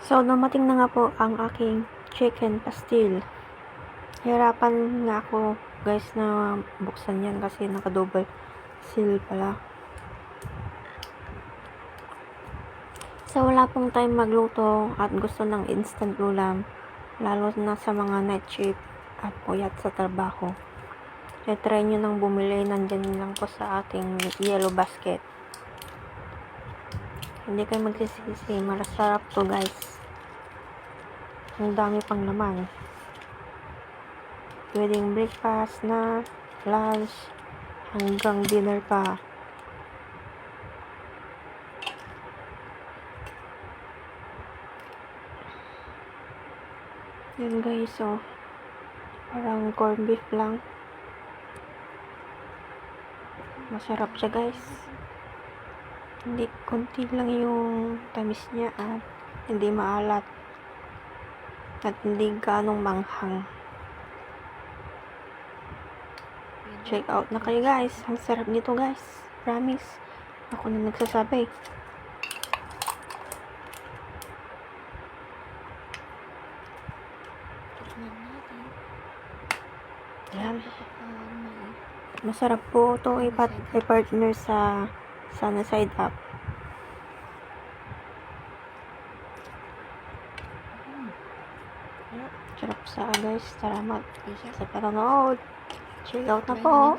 So, dumating na nga po ang aking chicken pastil. Hirapan nga ako, guys, na buksan yan kasi naka-double seal pala. So, wala pong time magluto at gusto ng instant ulam, lalo na sa mga night shift at puyat sa trabaho. I-try nyo nang bumili, nandyan lang po sa ating yellow basket. Hindi kayo magsisisi, masarap to, guys. Ang dami pang laman. Pwedeng breakfast na, lunch, hanggang dinner pa. Yan guys, so parang corned beef lang. Masarap siya guys. Hindi, konti lang yung tamis niya at hindi maalat. At hindi ganong manghang. Check out na kayo guys. Ang sarap nito guys. Promise. Ako na nagsasabi. Yan. Masarap po ito i-partner sa sana side up. Sarap sa guys. Salamat sa panonood. Check out na po.